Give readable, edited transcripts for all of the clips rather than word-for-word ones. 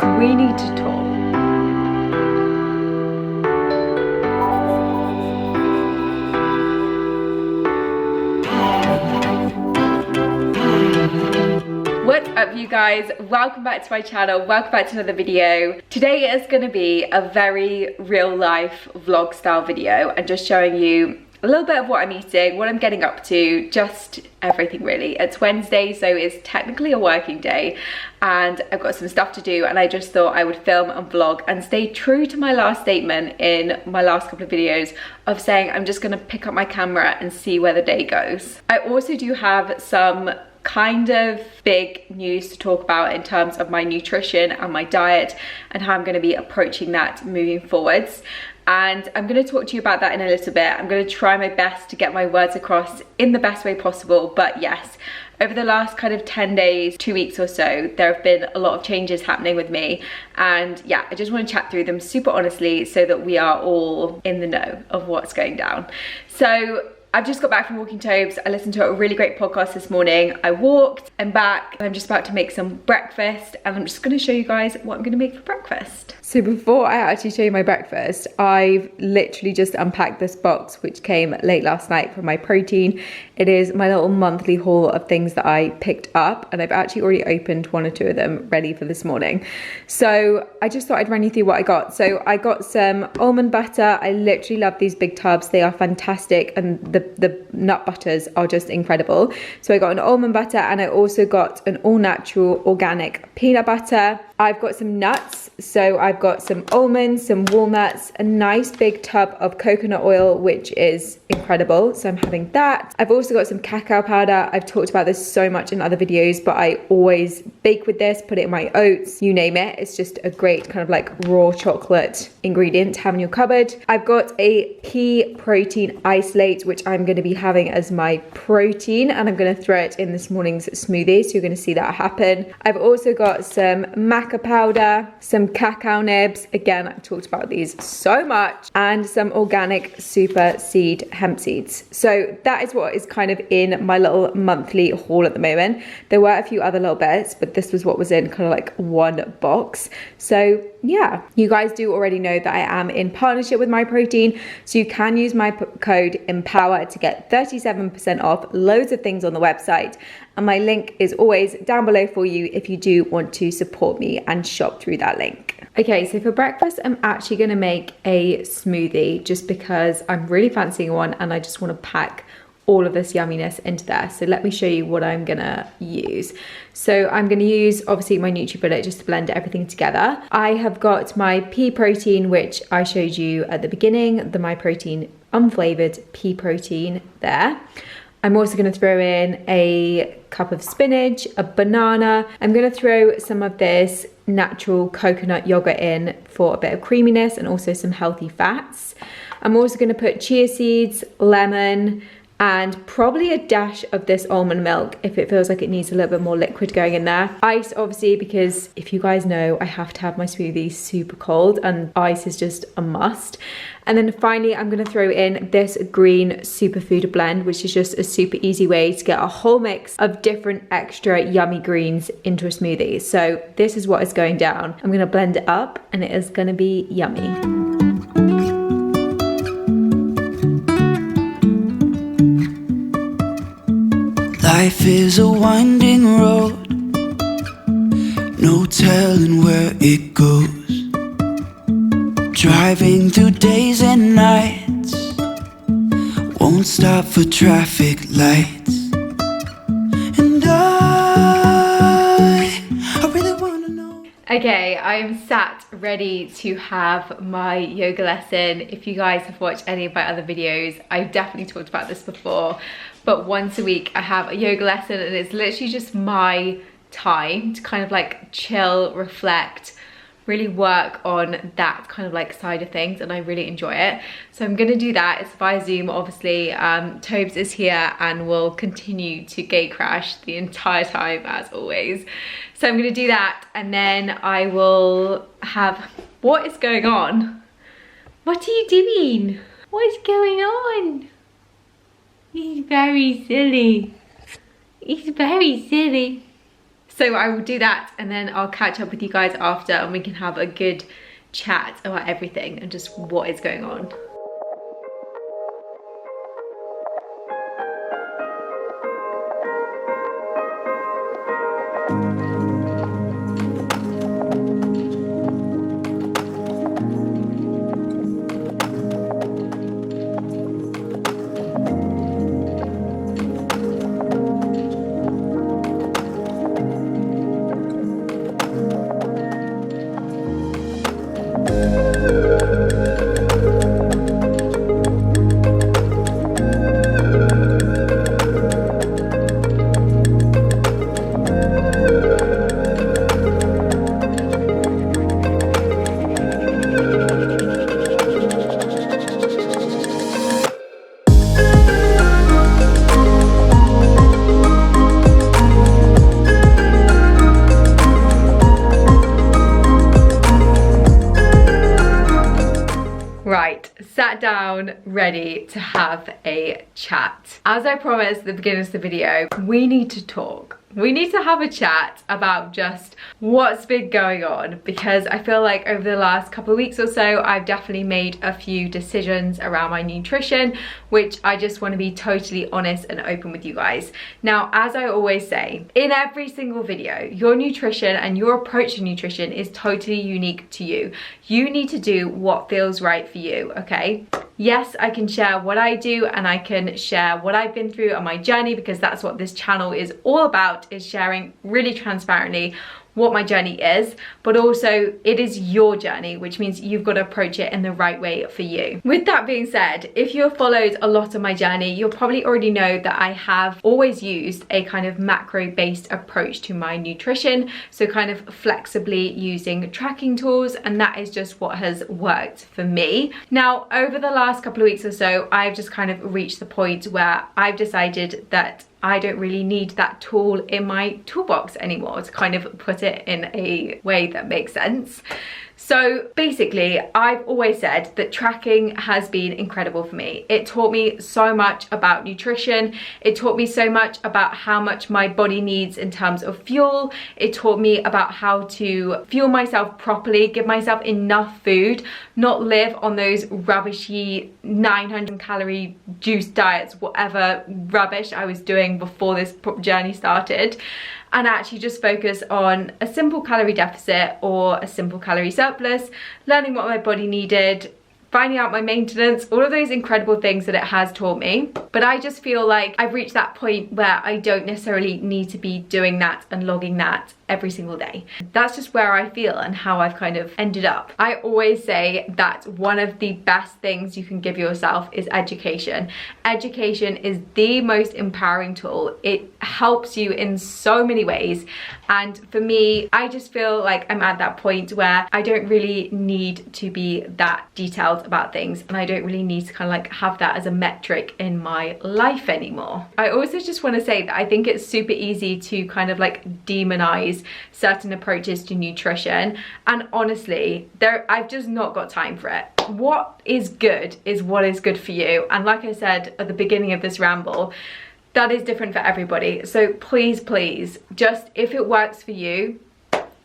We need to talk. What's up, you guys? Welcome back to my channel. Welcome back to another video. Today is going to be a very real life vlog style video and just showing you a little bit of what I'm eating, what I'm getting up to, just everything really. It's Wednesday, so it's technically a working day and I've got some stuff to do, and I just thought I would film and vlog and stay true to my last statement in my last couple of videos of saying I'm just gonna pick up my camera and see where the day goes. I also do have some kind of big news to talk about in terms of my nutrition and my diet and how I'm going to be approaching that moving forwards. And I'm going to talk to you about that in a little bit. I'm going to try my best to get my words across in the best way possible. But yes, over the last kind of 10 days, 2 weeks or so, there have been a lot of changes happening with me. And yeah, I just want to chat through them super honestly so that we are all in the know of what's going down. So I've just got back from walking Tobes. I listened to a really great podcast this morning. I walked, I'm back, and I'm just about to make some breakfast, and I'm just gonna show you guys what I'm gonna make for breakfast. So before I actually show you my breakfast, I've literally just unpacked this box, which came late last night from MyProtein. It is my little monthly haul of things that I picked up, and I've actually already opened 1 or 2 of them ready for this morning. So I just thought I'd run you through what I got. So I got some almond butter. I literally love these big tubs. They are fantastic, and the nut butters are just incredible. So I got an almond butter, and I also got an all natural organic peanut butter. I've got some nuts, so I've got some almonds, some walnuts, a nice big tub of coconut oil, which is incredible, so I'm having that. I've also got some cacao powder. I've talked about this so much in other videos, but I always bake with this, put it in my oats, you name it. It's just a great kind of like raw chocolate ingredient to have in your cupboard. I've got a pea protein isolate, which I'm going to be having as my protein, and I'm going to throw it in this morning's smoothie, so you're going to see that happen. I've also got some maca powder, some cacao nibs, again I've talked about these so much, and some organic super seed hemp seeds. So that is what is kind of in my little monthly haul at the moment. There were a few other little bits, but this was what was in kind of like one box. So yeah, you guys do already know that I am in partnership with MyProtein, so you can use my code EMPOWER to get 37% off loads of things on the website, and my link is always down below for you if you do want to support me and shop through that link. Okay, so for breakfast I'm actually going to make a smoothie just because I'm really fancying one and I just want to pack all of this yumminess into there. So let me show you what I'm gonna use. So I'm gonna use obviously my NutriBullet just to blend everything together. I have got my pea protein, which I showed you at the beginning, the MyProtein unflavored pea protein there. I'm also going to throw in a cup of spinach, a banana. I'm going to throw some of this natural coconut yogurt in for a bit of creaminess and also some healthy fats. I'm also going to put chia seeds, lemon, and probably a dash of this almond milk if it feels like it needs a little bit more liquid going in there. Ice, obviously, because if you guys know, I have to have my smoothie super cold and ice is just a must. And then finally, I'm going to throw in this green superfood blend, which is just a super easy way to get a whole mix of different extra yummy greens into a smoothie. So this is what is going down. I'm going to blend it up and it is going to be yummy. Life is a winding road, no telling where it goes. Driving through days and nights, won't stop for traffic lights. And I really wanna know. Okay, I'm sat ready to have my yoga lesson. If you guys have watched any of my other videos, I've definitely talked about this before, but once a week I have a yoga lesson and it's literally just my time to kind of like chill, reflect, really work on that kind of like side of things, and I really enjoy it. So I'm gonna do that. It's via Zoom, obviously. Tobes is here and will continue to gate crash the entire time as always. So I'm gonna do that, and then I will have, what is going on? What are you doing? What is going on? He's very silly. He's very silly. So I will do that, and then I'll catch up with you guys after, and we can have a good chat about everything and just what is going on. Right, sat down, ready to have a chat. As I promised at the beginning of the video, we need to talk. We need to have a chat about just what's been going on, because I feel like over the last couple of weeks or so, I've definitely made a few decisions around my nutrition, which I just want to be totally honest and open with you guys. Now, as I always say, in every single video, your nutrition and your approach to nutrition is totally unique to you. You need to do what feels right for you, okay? Yes, I can share what I do, and I can share what I've been through on my journey, because that's what this channel is all about, is sharing really transparently what my journey is, but also it is your journey, which means you've got to approach it in the right way for you. With that being said, if you have followed a lot of my journey, you'll probably already know that I have always used a kind of macro-based approach to my nutrition, so kind of flexibly using tracking tools, and that is just what has worked for me. Now, over the last couple of weeks or so, I've just kind of reached the point where I've decided that I don't really need that tool in my toolbox anymore, to kind of put it in a way that makes sense. So basically, I've always said that tracking has been incredible for me. It taught me so much about nutrition. It taught me so much about how much my body needs in terms of fuel. It taught me about how to fuel myself properly, give myself enough food, not live on those rubbishy 900 calorie juice diets, whatever rubbish I was doing before this journey started, and actually just focus on a simple calorie deficit or a simple calorie surplus, learning what my body needed, finding out my maintenance, all of those incredible things that it has taught me. But I just feel like I've reached that point where I don't necessarily need to be doing that and logging that every single day. That's just where I feel and how I've kind of ended up. I always say that one of the best things you can give yourself is education. Education is the most empowering tool. It helps you in so many ways. And for me, I just feel like I'm at that point where I don't really need to be that detailed about things, and I don't really need to kind of like have that as a metric in my life anymore. I also just want to say that I think it's super easy to kind of like demonize certain approaches to nutrition, and honestly, I've just not got time for it. What is good is what is good for you, and like I said at the beginning of this ramble, that is different for everybody. So please, just if it works for you,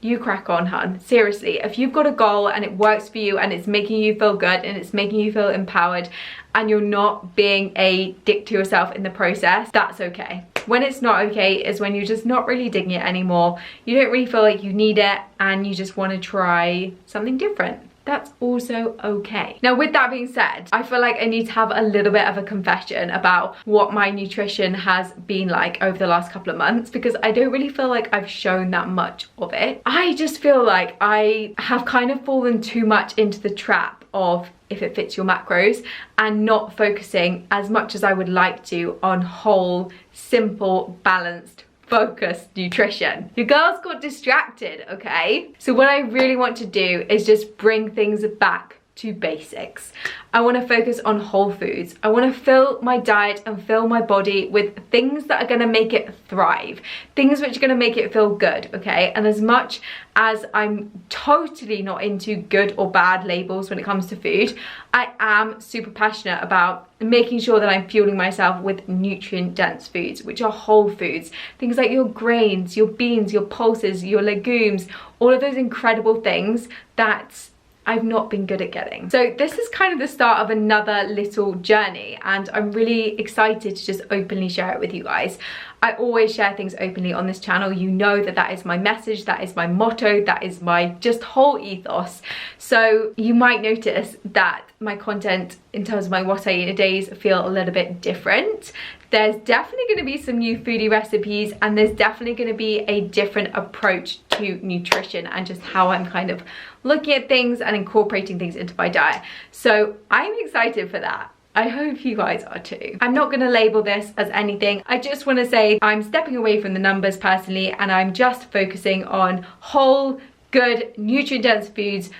you crack on, hun. Seriously, if you've got a goal and it works for you and it's making you feel good and it's making you feel empowered, and you're not being a dick to yourself in the process, that's okay. When it's not okay is when you're just not really digging it anymore. You don't really feel like you need it and you just want to try something different. That's also okay. Now, with that being said, I feel like I need to have a little bit of a confession about what my nutrition has been like over the last couple of months, because I don't really feel like I've shown that much of it. I just feel like I have kind of fallen too much into the trap of if it fits your macros, and not focusing as much as I would like to on whole, simple, balanced, focused nutrition. Your girls got distracted, okay? So what I really want to do is just bring things back to basics. I want to focus on whole foods. I want to fill my diet and fill my body with things that are going to make it thrive, things which are going to make it feel good, okay? And as much as I'm totally not into good or bad labels when it comes to food, I am super passionate about making sure that I'm fueling myself with nutrient dense foods, which are whole foods, things like your grains, your beans, your pulses, your legumes, all of those incredible things that I've not been good at getting. So this is kind of the start of another little journey, and I'm really excited to just openly share it with you guys. I always share things openly on this channel. You know that that is my message, that is my motto, that is my just whole ethos. So you might notice that my content in terms of my what I eat in a days feel a little bit different. There's definitely going to be some new foodie recipes, and there's definitely going to be a different approach to nutrition and just how I'm kind of looking at things and incorporating things into my diet. So I'm excited for that. I hope you guys are too. I'm not going to label this as anything. I just want to say I'm stepping away from the numbers personally, and I'm just focusing on whole, good, nutrient-dense foods,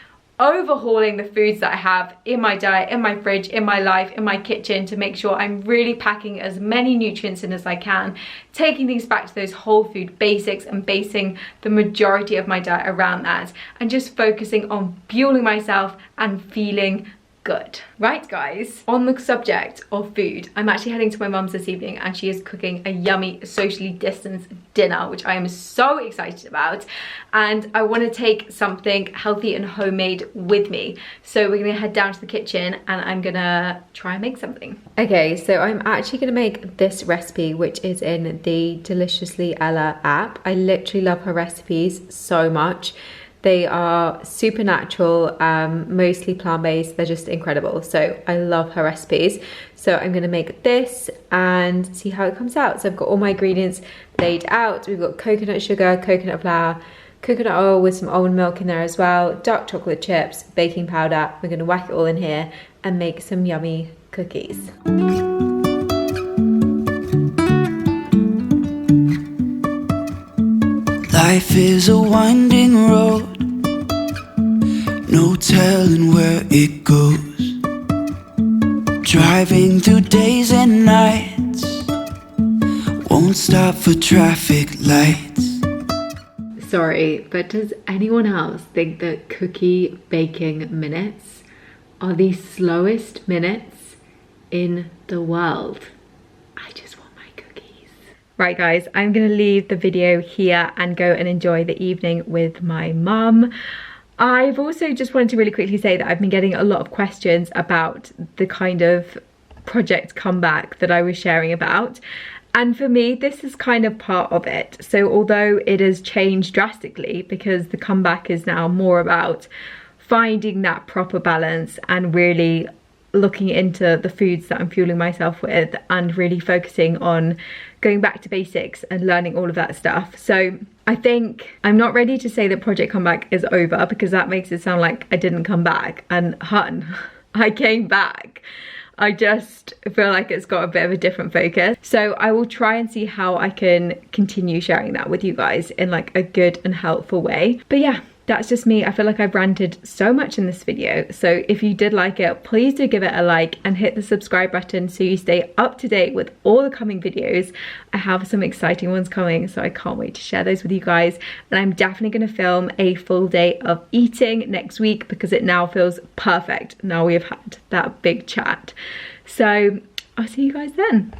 overhauling the foods that I have in my diet, in my fridge, in my life, in my kitchen, to make sure I'm really packing as many nutrients in as I can, taking things back to those whole food basics and basing the majority of my diet around that, and just focusing on fueling myself and feeling good. Right guys, on the subject of food, I'm actually heading to my mum's this evening, and she is cooking a yummy socially distanced dinner, which I am so excited about, and I want to take something healthy and homemade with me. So we're gonna head down to the kitchen and I'm gonna try and make something. Okay, so I'm actually gonna make this recipe, which is in the Deliciously Ella app. I literally love her recipes so much. They are super natural, mostly plant-based. They're just incredible. So I love her recipes. So I'm gonna make this and see how it comes out. So I've got all my ingredients laid out. We've got coconut sugar, coconut flour, coconut oil with some almond milk in there as well, dark chocolate chips, baking powder. We're gonna whack it all in here and make some yummy cookies. Life is a winding road, no telling where it goes. Driving through days and nights, won't stop for traffic lights. Sorry, but does anyone else think that cookie baking minutes are the slowest minutes in the world? I just want my cookies. Right guys, I'm gonna leave the video here and go and enjoy the evening with my mum. I've also just wanted to really quickly say that I've been getting a lot of questions about the kind of project comeback that I was sharing about. And for me, this is kind of part of it. So although it has changed drastically, because the comeback is now more about finding that proper balance and really looking into the foods that I'm fueling myself with and really focusing on going back to basics and learning all of that stuff. So I think I'm not ready to say that Project Comeback is over, because that makes it sound like I didn't come back. And hun, I came back. I just feel like it's got a bit of a different focus. So I will try and see how I can continue sharing that with you guys in like a good and helpful way. But yeah, that's just me. I feel like I've ranted so much in this video. So if you did like it, please do give it a like and hit the subscribe button so you stay up to date with all the coming videos. I have some exciting ones coming, so I can't wait to share those with you guys. And I'm definitely going to film a full day of eating next week, because it now feels perfect now we have had that big chat. So I'll see you guys then.